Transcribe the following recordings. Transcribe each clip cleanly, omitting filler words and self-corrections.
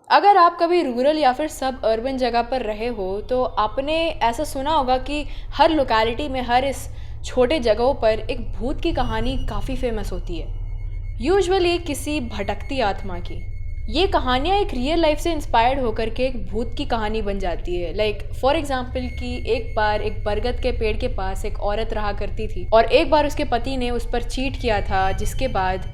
अगर आप कभी रूरल या फिर सब अर्बन जगह पर रहे हो तो आपने ऐसा सुना होगा कि हर लोकेलिटी में, हर इस छोटे जगहों पर एक भूत की कहानी काफ़ी फेमस होती है, यूजुअली किसी भटकती आत्मा की। ये कहानियाँ एक रियल लाइफ से इंस्पायर्ड होकर के एक भूत की कहानी बन जाती है। लाइक फॉर एग्जाम्पल कि एक बार एक बरगद के पेड़ के पास एक औरत रहा करती थी और एक बार उसके पति ने उस पर चीट किया था, जिसके बाद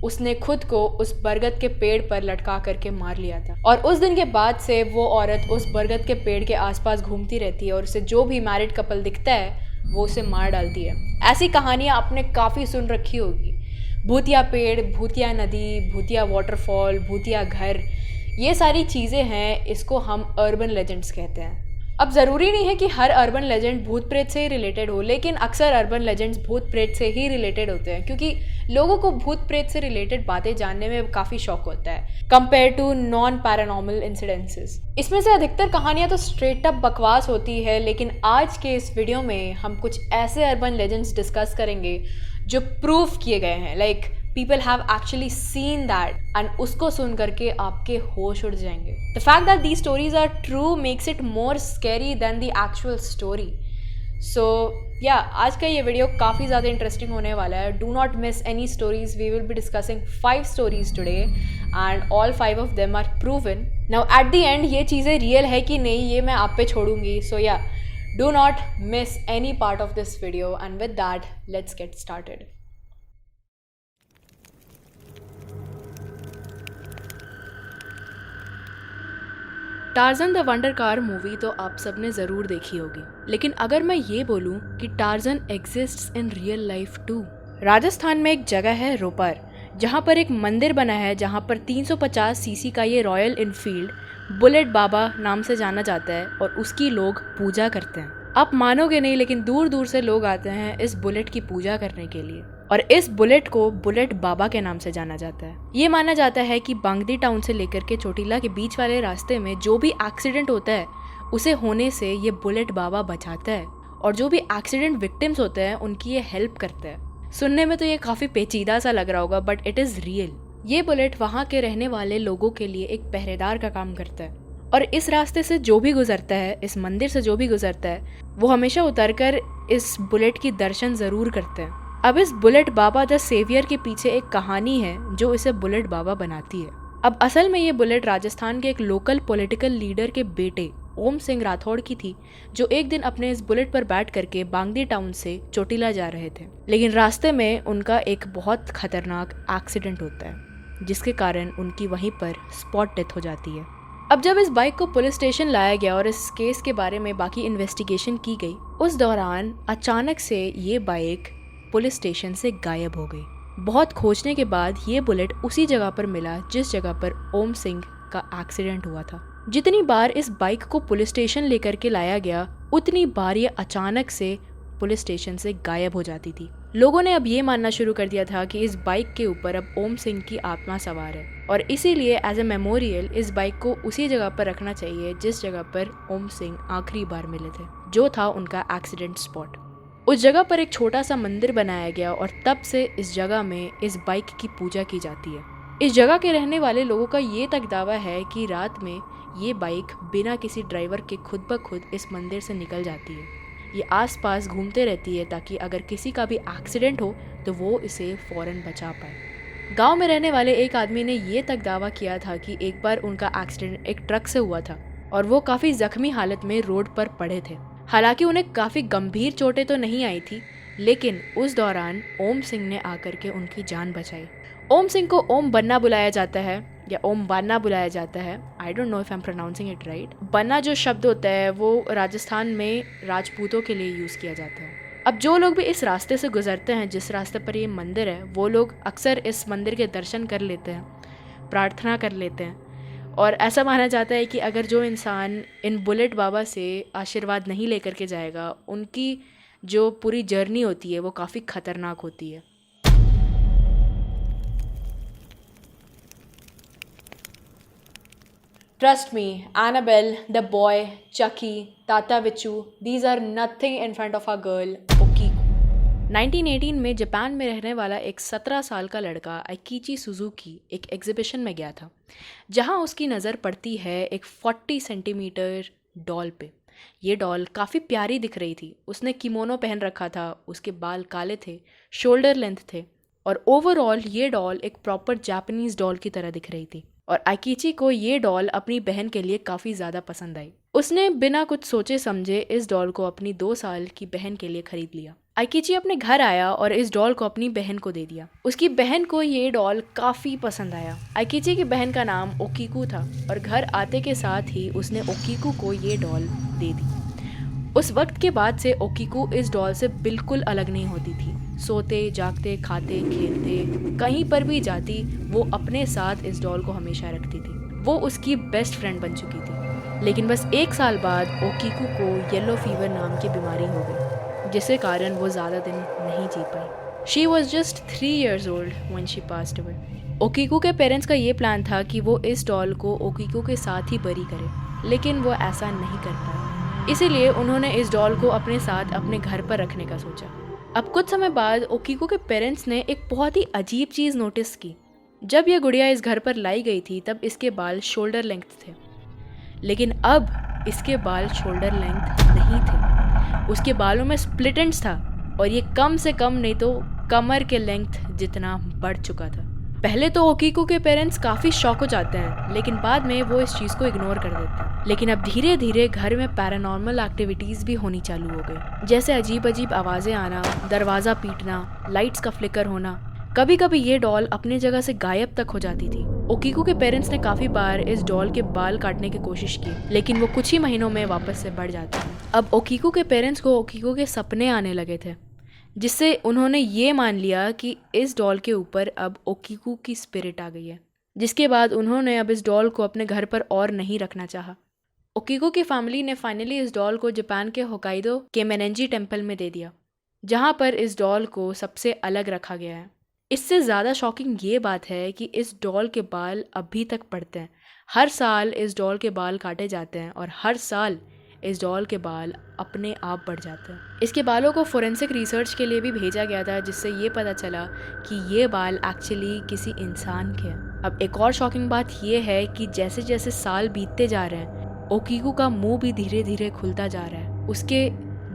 उसने खुद को उस बरगद के पेड़ पर लटका करके मार लिया था। और उस दिन के बाद से वो औरत उस बरगद के पेड़ के आसपास घूमती रहती है और उसे जो भी मैरिड कपल दिखता है वो उसे मार डालती है। ऐसी कहानियाँ आपने काफ़ी सुन रखी होगी। भूतिया पेड़, भूतिया नदी, भूतिया वाटरफॉल, भूतिया घर, ये सारी चीज़ें हैं, इसको हम अर्बन लेजेंड्स कहते हैं। अब ज़रूरी नहीं है कि हर अर्बन लेजेंड भूत प्रेत से ही रिलेटेड हो, लेकिन अक्सर अर्बन लेजेंड्स भूत प्रेत से ही रिलेटेड होते हैं क्योंकि लोगों को भूत प्रेत से रिलेटेड बातें जानने में काफ़ी शौक होता है compare to non paranormal incidences. इसमें से अधिकतर कहानियाँ तो स्ट्रेट अप बकवास होती है, लेकिन आज के इस वीडियो में हम कुछ ऐसे अर्बन लेजेंड्स डिस्कस करेंगे जो प्रूव किए गए हैं, like people have actually seen that, and उसको सुन करके आपके होश उड़ जाएंगे। The fact that these stories are true makes it more scary than the actual story. So या आज का ये वीडियो काफ़ी ज़्यादा इंटरेस्टिंग होने वाला है। Do not miss any stories. We will be discussing 5 stories today and all 5 of them are proven. Now at the end ये चीज़ें रियल है कि नहीं ये मैं आप पे छोड़ूंगी। सो या do not miss any part of this video, and with that let's get started. Tarzan the wonder car movie तो आप सबने ज़रूर देखी होगी, लेकिन अगर मैं ये बोलूँ कि Tarzan exists in real life too. Rajasthan में एक जगह है रोपर, जहाँ पर एक मंदिर बना है, जहाँ पर 350 सीसी का ये रॉयल इनफील्ड बुलेट बाबा नाम से जाना जाता है और उसकी लोग पूजा करते हैं। आप मानोगे नहीं, लेकिन दूर दूर से लोग आते हैं इस बुलेट की पूजा करने के लिए, और इस बुलेट को बुलेट बाबा के नाम से जाना जाता है। ये माना जाता है कि बांगदी टाउन से लेकर के चोटीला के बीच वाले रास्ते में जो भी एक्सीडेंट होता है उसे होने से ये बुलेट बाबा बचाता है, और जो भी एक्सीडेंट विक्टिम्स होते हैं उनकी ये हेल्प करता है। सुनने में तो ये काफ़ी पेचीदा सा लग रहा होगा, बट इट इज़ रियल। ये बुलेट वहाँ के रहने वाले लोगों के लिए एक पहरेदार का काम करता है, और इस रास्ते से जो भी गुजरता है, इस मंदिर से जो भी गुजरता है, वो हमेशा उतरकर इस बुलेट की दर्शन ज़रूर करते हैं। अब इस बुलेट बाबा द सेवियर के पीछे एक कहानी है जो इसे बुलेट बाबा बनाती है। अब असल में ये बुलेट राजस्थान के एक लोकल पॉलिटिकल लीडर के बेटे ओम सिंह राठौड़ की थी, जो एक दिन अपने इस बुलेट पर बैठ करके बांगदी टाउन से चोटीला जा रहे थे, लेकिन रास्ते में उनका एक बहुत खतरनाक एक्सीडेंट होता है, जिसके कारण उनकी वहीं पर स्पॉट डेथ हो जाती है। अब जब इस बाइक को पुलिस स्टेशन लाया गया और इस केस के बारे में बाकी इन्वेस्टिगेशन की गई, उस दौरान अचानक से ये बाइक पुलिस स्टेशन से गायब हो गई। बहुत खोजने के बाद ये बुलेट उसी जगह पर मिला जिस जगह पर ओम सिंह का एक्सीडेंट हुआ था। जितनी बार इस बाइक को पुलिस स्टेशन लेकर के लाया गया, उतनी बार ये अचानक से पुलिस स्टेशन से गायब हो जाती थी। लोगों ने अब ये मानना शुरू कर दिया था कि इस बाइक के ऊपर अब ओम सिंह की आत्मा सवार है, और इसीलिए एज ए मेमोरियल इस बाइक को उसी जगह पर रखना चाहिए जिस जगह पर ओम सिंह आखिरी बार मिले थे, जो था उनका एक्सीडेंट स्पॉट। उस जगह पर एक छोटा सा मंदिर बनाया गया और तब से इस जगह में इस बाइक की पूजा की जाती है। इस जगह के रहने वाले लोगों का ये तक दावा है कि रात में ये बाइक बिना किसी ड्राइवर के खुद ब खुद इस मंदिर से निकल जाती है। ये आसपास घूमते रहती है ताकि अगर किसी का भी एक्सीडेंट हो तो वो इसे फ़ौरन बचा पाए। गांव में रहने वाले एक आदमी ने ये तक दावा किया था कि एक बार उनका एक्सीडेंट एक ट्रक से हुआ था और वो काफ़ी ज़ख्मी हालत में रोड पर पड़े थे। हालांकि उन्हें काफ़ी गंभीर चोटें तो नहीं आई थी, लेकिन उस दौरान ओम सिंह ने आकर के उनकी जान बचाई। ओम सिंह को ओम बन्ना बुलाया जाता है या ओम बान्ना बुलाया जाता है। I don't know if I am pronouncing it right. बन्ना जो शब्द होता है वो राजस्थान में राजपूतों के लिए यूज़ किया जाता है। अब जो लोग भी इस रास्ते से गुजरते हैं, जिस रास्ते पर ये मंदिर है, वो लोग अक्सर इस मंदिर के दर्शन कर लेते हैं, प्रार्थना कर लेते हैं, और ऐसा माना जाता है कि अगर जो इंसान इन बुलेट बाबा से आशीर्वाद नहीं लेकर के जाएगा, उनकी जो पूरी जर्नी होती है वो काफ़ी खतरनाक होती है। Trust me, Annabelle, the boy, Chucky, Tata Vichu, these are nothing in front of our girl, Okiko. 1918 में जापान में रहने वाला एक 17 साल का लड़का आइकीची सुजुकी एक एग्जीबिशन में गया था, जहां उसकी नज़र पड़ती है एक 40 सेंटीमीटर डॉल पे। ये डॉल काफ़ी प्यारी दिख रही थी। उसने किमोनो पहन रखा था, उसके बाल काले थे, शोल्डर लेंथ थे और ओवरऑल ये डॉल एक प्रॉपर जापानीज़ डॉल की तरह दिख रही थी। और आइकीची को ये डॉल अपनी बहन के लिए काफ़ी ज़्यादा पसंद आई। उसने बिना कुछ सोचे समझे इस डॉल को अपनी 2 साल की बहन के लिए खरीद लिया। आइकीची अपने घर आया और इस डॉल को अपनी बहन को दे दिया। उसकी बहन को ये डॉल काफ़ी पसंद आया। आइकीची की बहन का नाम ओकीकू था और घर आते के साथ ही उसने ओकीकू को ये डॉल दे दी। उस वक्त के बाद से ओकीकू इस डॉल से बिल्कुल अलग नहीं होती थी। सोते, जागते, खाते, खेलते, कहीं पर भी जाती, वो अपने साथ इस डॉल को हमेशा रखती थी। वो उसकी बेस्ट फ्रेंड बन चुकी थी। लेकिन बस 1 साल बाद ओकीकू को येलो फीवर नाम की बीमारी हो गई, जिसके कारण वो ज़्यादा दिन नहीं जी पाई। She was just 3 years old when she passed away. Okiku के पेरेंट्स का ये प्लान था कि वो इस डॉल को ओकीकू के साथ ही बरी करे, लेकिन वो ऐसा नहीं कर पाए। इसीलिए उन्होंने इस डॉल को अपने साथ अपने घर पर रखने का सोचा। अब कुछ समय बाद ओकीकू के पेरेंट्स ने एक बहुत ही अजीब चीज़ नोटिस की। जब यह गुड़िया इस घर पर लाई गई थी तब इसके बाल शोल्डर लेंथ थे, लेकिन अब इसके बाल शोल्डर लेंथ नहीं थे। उसके बालों में स्प्लिट एंड्स था और ये कम से कम नहीं तो कमर के लेंथ जितना बढ़ चुका था। पहले तो ओकीकू के पेरेंट्स काफ़ी शॉक हो जाते हैं, लेकिन बाद में वो इस चीज़ को इग्नोर कर देते हैं। लेकिन अब धीरे धीरे घर में पैरानॉर्मल एक्टिविटीज़ भी होनी चालू हो गई, जैसे अजीब अजीब आवाज़ें आना, दरवाज़ा पीटना, लाइट्स का फ्लिकर होना। कभी कभी ये डॉल अपनी जगह से गायब तक हो जाती थी। ओकीकू के पेरेंट्स ने काफ़ी बार इस डॉल के बाल काटने की कोशिश की, लेकिन वो कुछ ही महीनों में वापस से बढ़ जाते हैं। अब ओकीकू के पेरेंट्स को ओकीकू के सपने आने लगे थे, जिससे उन्होंने ये मान लिया कि इस डॉल के ऊपर अब ओकीकू की स्पिरिट आ गई है। जिसके बाद उन्होंने अब इस डॉल को अपने घर पर और नहीं रखना चाहा। ओकीकू की फैमिली ने फाइनली इस डॉल को जापान के होकाइडो के मेनेंजी टेम्पल में दे दिया, जहाँ पर इस डॉल को सबसे अलग रखा गया है। इससे ज़्यादा शॉकिंग ये बात है कि इस डॉल के बाल अभी तक पड़ते हैं। हर साल इस डॉल के बाल काटे जाते हैं और हर साल इस डॉल के बाल अपने आप बढ़ जाते हैं। इसके बालों को फोरेंसिक रिसर्च के लिए भी भेजा गया था, जिससे ये पता चला कि ये बाल एक्चुअली किसी इंसान के हैं। अब एक और शॉकिंग बात ये है कि जैसे जैसे साल बीतते जा रहे हैं, ओकीकू का मुंह भी धीरे धीरे खुलता जा रहा है। उसके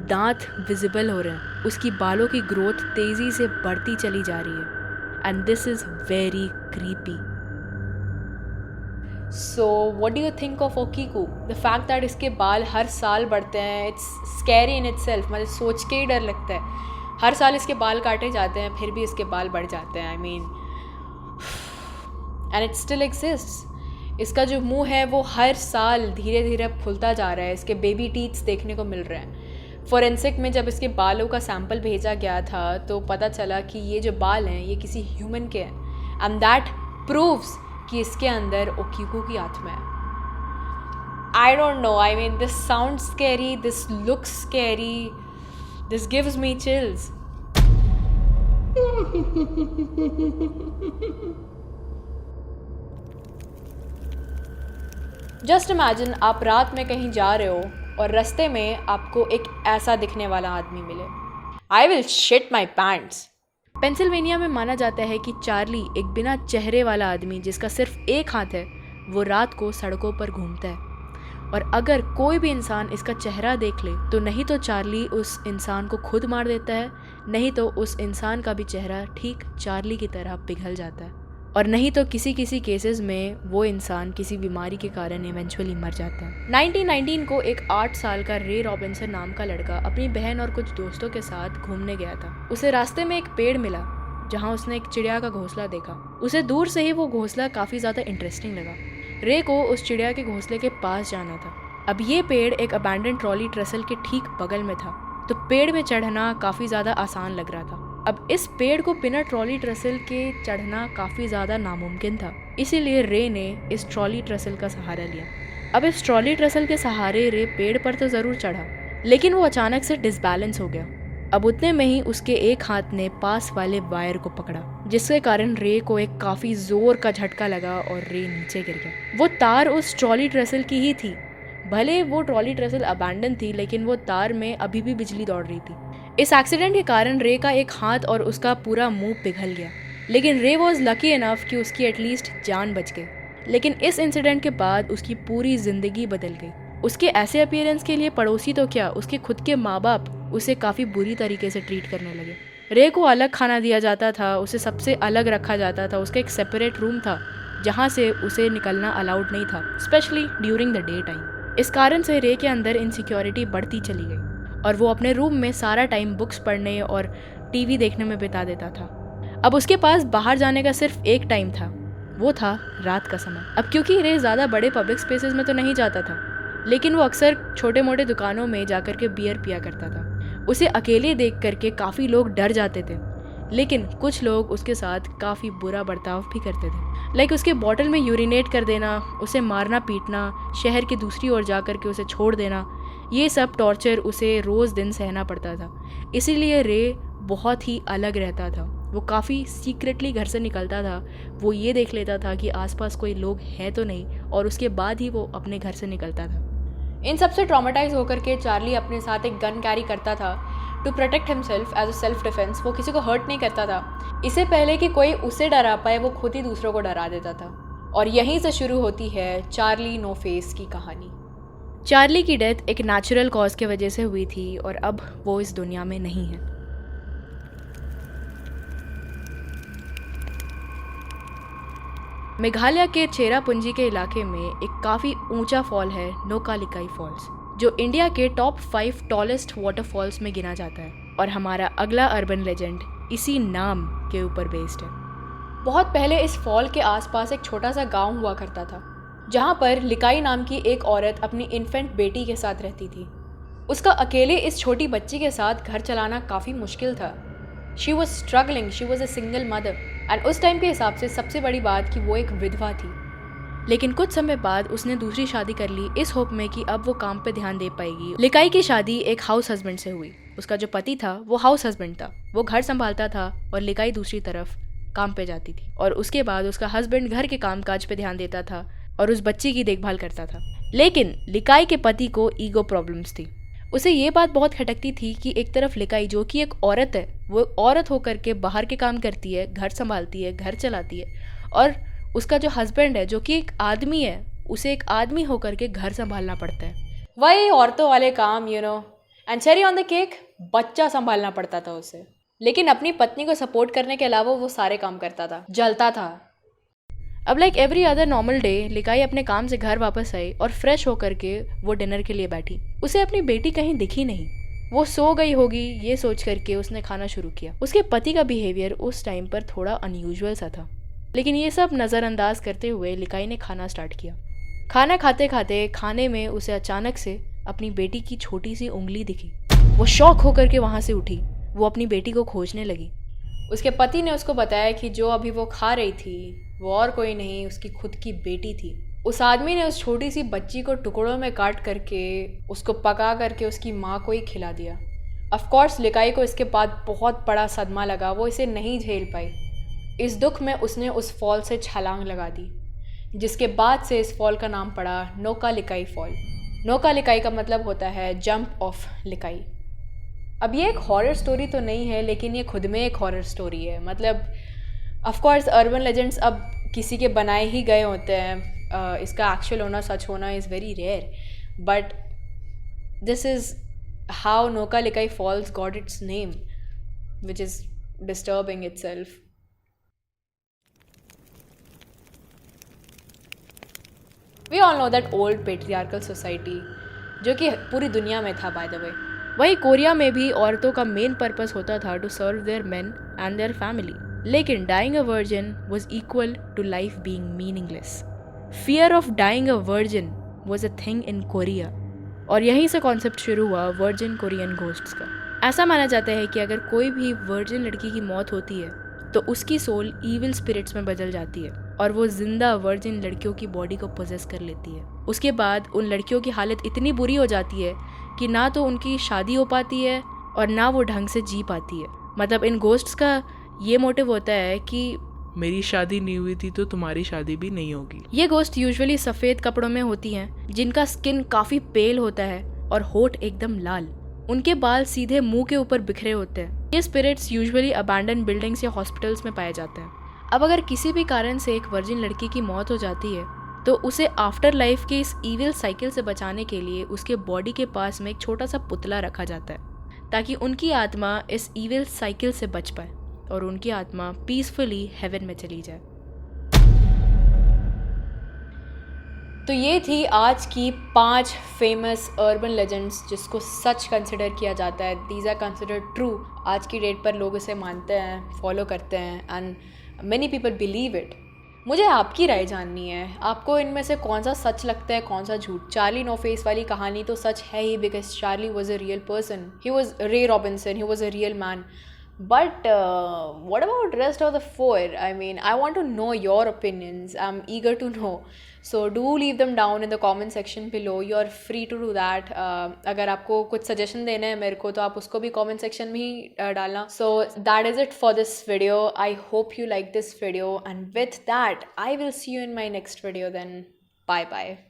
दांत विजिबल हो रहे हैं। उसकी बालों की ग्रोथ तेज़ी से बढ़ती चली जा रही है। And this is very creepy. So what do you think of Okiku? The fact that इसके बाल हर साल बढ़ते हैं, इट्स स्कैरी इन इटसेल्फ। मतलब सोच के ही डर लगता है। हर साल इसके बाल काटे जाते हैं, फिर भी इसके बाल बढ़ जाते हैं। I mean, and it still exists. इसका जो मुंह है वो हर साल धीरे धीरे फूलता जा रहा है। इसके बेबी टीथ्स देखने को मिल रहे हैं। फोरेंसिक में जब इसके बालों का सैंपल भेजा गया था तो पता चला कि ये जो बाल हैं ये किसी ह्यूमन के हैं, एंड दैट प्रूव्स कि इसके अंदर ओकीकू की आत्मा है। I don't no, I mean this sound scary, this looks scary, this gives me chills. Just imagine आप रात में कहीं जा रहे हो और रास्ते में आपको एक ऐसा दिखने वाला आदमी मिले। I will shit my pants. Pennsylvania में माना जाता है कि चार्ली, एक बिना चेहरे वाला आदमी जिसका सिर्फ एक हाथ है, वो रात को सड़कों पर घूमता है। और अगर कोई भी इंसान इसका चेहरा देख ले तो नहीं तो चार्ली उस इंसान को खुद मार देता है, नहीं तो उस इंसान का भी चेहरा ठीक चार्ली की तरह पिघल जाता है, और नहीं तो किसी किसी केसेस में वो इंसान किसी बीमारी के कारण इवेंचुअली मर जाता है। 1919 को एक 8 साल का रे रॉबिन्सन नाम का लड़का अपनी बहन और कुछ दोस्तों के साथ घूमने गया था। उसे रास्ते में एक पेड़ मिला जहाँ उसने एक चिड़िया का घोंसला देखा। उसे दूर से ही वो घोंसला काफ़ी ज़्यादा इंटरेस्टिंग लगा। रे को उस चिड़िया के घोंसले के पास जाना था। अब ये पेड़ एक अबैंडन ट्रॉली ट्रेसल के ठीक बगल में था, तो पेड़ में चढ़ना काफ़ी ज़्यादा आसान लग रहा था। अब इस पेड़ को बिना ट्रॉली ट्रेसल के चढ़ना काफ़ी ज़्यादा नामुमकिन था, इसीलिए रे ने इस ट्रॉली ट्रेसल का सहारा लिया। अब इस ट्रॉली ट्रेसल के सहारे रे पेड़ पर तो ज़रूर चढ़ा, लेकिन वो अचानक से डिसबैलेंस हो गया। अब उतने में ही उसके एक हाथ ने पास वाले वायर को पकड़ा, जिसके कारण रे को एक काफ़ी ज़ोर का झटका लगा और रे नीचे गिर गया। वो तार उस ट्रॉली ट्रेसल की ही थी। भले वो ट्रॉली ट्रेसल अबैंडन थी, लेकिन वो तार में अभी भी बिजली दौड़ रही थी। इस एक्सीडेंट के कारण रे का एक हाथ और उसका पूरा मुंह पिघल गया, लेकिन रे वॉज लकी इनफ कि उसकी एटलीस्ट जान बच गई। लेकिन इस इंसिडेंट के बाद उसकी पूरी जिंदगी बदल गई। उसके ऐसे अपीयरेंस के लिए पड़ोसी तो क्या, उसके खुद के माँ बाप उसे काफ़ी बुरी तरीके से ट्रीट करने लगे। रे को अलग खाना दिया जाता था, उसे सबसे अलग रखा जाता था, उसका एक सेपरेट रूम था जहाँ से उसे निकलना अलाउड नहीं था, specially during the day time. इस कारण से रे के अंदर इनसिक्योरिटी बढ़ती चली गई और वो अपने रूम में सारा टाइम बुक्स पढ़ने और टीवी देखने में बिता देता था। अब उसके पास बाहर जाने का सिर्फ एक टाइम था, वो था रात का समय। अब क्योंकि रे ज़्यादा बड़े पब्लिक स्पेसेस में तो नहीं जाता था, लेकिन वो अक्सर छोटे मोटे दुकानों में जाकर के बियर पिया करता था। उसे अकेले देख करके काफ़ी लोग डर जाते थे, लेकिन कुछ लोग उसके साथ काफ़ी बुरा बर्ताव भी करते थे। लाइक उसके बॉटल में यूरिनेट कर देना, उसे मारना पीटना, शहर की दूसरी ओर जा करके उसे छोड़ देना, ये सब टॉर्चर उसे रोज़ दिन सहना पड़ता था। इसीलिए रे बहुत ही अलग रहता था। वो काफ़ी सीक्रेटली घर से निकलता था, वो ये देख लेता था कि आसपास कोई लोग हैं तो नहीं, और उसके बाद ही वो अपने घर से निकलता था। इन सब से ट्रॉमेटाइज होकर के चार्ली अपने साथ एक गन कैरी करता था to protect himself as a self defence. वो किसी को हर्ट नहीं करता था। इससे पहले कि कोई उसे डरा पाए वो खुद ही दूसरों को डरा देता था। और यहीं से शुरू होती है चार्ली नो फेस की कहानी। चार्ली की डेथ एक नेचुरल कॉज के वजह से हुई थी और अब वो इस दुनिया में नहीं है। मेघालय के चेरापूंजी के इलाके में एक काफ़ी ऊंचा फॉल है नोकालिकाई फॉल्स, जो इंडिया के टॉप 5 टॉलेस्ट वाटरफॉल्स में गिना जाता है। और हमारा अगला अर्बन लेजेंड इसी नाम के ऊपर बेस्ड है। बहुत पहले इस फॉल के आसपास एक छोटा सा गांव हुआ करता था, जहां पर लिकाई नाम की एक औरत अपनी इन्फेंट बेटी के साथ रहती थी। उसका अकेले इस छोटी बच्ची के साथ घर चलाना काफ़ी मुश्किल था। She was struggling, she was a single mother, and उस टाइम के हिसाब से सबसे बड़ी बात कि वो एक विधवा थी। लेकिन कुछ समय बाद उसने दूसरी शादी कर ली इस होप में कि अब वो काम पे ध्यान दे पाएगी। लिकाई की शादी एक हाउस हस्बैंड से हुई। उसका जो पति था वो हाउस हस्बैंड था, वो घर संभालता था और लिकाई दूसरी तरफ काम पे जाती थी। और उसके बाद उसका हस्बैंड घर के कामकाज पे ध्यान देता था और उस बच्ची की देखभाल करता था। लेकिन लिकाई के पति को ईगो प्रॉब्लम्स थी। उसे ये बात बहुत खटकती थी कि एक तरफ लिकाई जो कि एक औरत है, वो औरत होकर के बाहर के काम करती है, घर संभालती है, घर चलाती है, और उसका जो हस्बैंड है जो कि एक आदमी है, उसे एक आदमी होकर के घर संभालना पड़ता है। वही औरतों वाले काम, and cherry on the cake, बच्चा संभालना पड़ता था उसे। लेकिन अपनी पत्नी को सपोर्ट करने के अलावा वो सारे काम करता था, जलता था। अब like every other normal day लिकाई अपने काम से घर वापस आई और फ्रेश होकर के वो डिनर के लिए बैठी। उसे अपनी बेटी कहीं दिखी नहीं, वो सो गई होगी ये सोच करके उसने खाना शुरू किया। उसके पति का बिहेवियर उस टाइम पर थोड़ा अनयूजुअल सा था, लेकिन ये सब नज़रअंदाज करते हुए लिकाई ने खाना स्टार्ट किया। खाना खाते खाते खाने में उसे अचानक से अपनी बेटी की छोटी सी उंगली दिखी। वो शॉक होकर के वहाँ से उठी, वो अपनी बेटी को खोजने लगी। उसके पति ने उसको बताया कि जो अभी वो खा रही थी वो और कोई नहीं, उसकी खुद की बेटी थी। उस आदमी ने उस छोटी सी बच्ची को टुकड़ों में काट करके उसको पका करके उसकी माँ को ही खिला दिया। ऑफ कोर्स लिकाई को इसके बाद बहुत बड़ा सदमा लगा, वो इसे नहीं झेल पाई। इस दुख में उसने उस फॉल से छलांग लगा दी, जिसके बाद से इस फॉल का नाम पड़ा नोकालिकाई फॉल। नोकालिकाई का मतलब होता है जंप ऑफ लिकाई। अब ये एक हॉरर स्टोरी तो नहीं है, लेकिन ये खुद में एक हॉरर स्टोरी है। मतलब ऑफ कोर्स अर्बन लेजेंड्स अब किसी के बनाए ही गए होते हैं, इसका एक्चुअल होना, सच होना is very rare, but this is how Nohkalikai Falls got its name, which is disturbing itself. We all know that old patriarchal society जो कि पूरी दुनिया में था बाय द वे। वही कोरिया में भी औरतों का मेन पर्पस होता था to serve their men and their family. लेकिन dying a virgin was equal to life being meaningless. Fear of dying a virgin was a thing in Korea, और यहीं से कॉन्सेप्ट शुरू हुआ वर्जिन कोरियन घोस्ट्स का। ऐसा माना जाता है कि अगर कोई भी वर्जिन लड़की की मौत होती है तो उसकी सोल ईविल स्पिरिट्स में बदल जाती है और वो जिंदा वर्जिन लड़कियों की बॉडी को पोजेस कर लेती है। उसके बाद उन लड़कियों की हालत इतनी बुरी हो जाती है कि ना तो उनकी शादी हो पाती है और ना वो ढंग से जी पाती है। मतलब इन घोस्ट्स का ये मोटिव होता है कि मेरी शादी नहीं हुई थी तो तुम्हारी शादी भी नहीं होगी। ये घोस्ट यूजुअली सफ़ेद कपड़ों में होती हैं, जिनका स्किन काफ़ी पेल होता है और होठ एकदम लाल। उनके बाल सीधे मुंह के ऊपर बिखरे होते हैं। ये स्पिरिट्स यूजुअली अबैंडन बिल्डिंग्स या हॉस्पिटल्स में पाए जाते हैं। अब अगर किसी भी कारण से एक वर्जिन लड़की की मौत हो जाती है तो उसे आफ्टर लाइफ के इस ईविल साइकिल से बचाने के लिए उसके बॉडी के पास में एक छोटा सा पुतला रखा जाता है ताकि उनकी आत्मा इस ईविल साइकिल से बच पाए और उनकी आत्मा पीसफुली हेवन में चली जाए। तो ये थी आज की 5 फेमस अर्बन लेजेंड्स जिसको सच कंसिडर किया जाता है। These are considered true. आज की डेट पर लोग इसे मानते हैं, फॉलो करते हैं and many people believe it. मुझे आपकी राय जाननी है, आपको इनमें से कौन सा सच लगता है, कौन सा झूठ। चार्ली नो फेस वाली कहानी तो सच है ही because Charlie was a real person, he was Ray Robinson, he was a real man. But what about rest of the 4? I mean, I want to know your opinions. I'm eager to know. So do leave them down in the comment section below. You're free to do that. अगर आपको कुछ suggestion देना है मेरे को तो आप उसको भी comment section में ही डालना. So that is it for this video. I hope you like this video. And with that, I will see you in my next video then. Bye bye.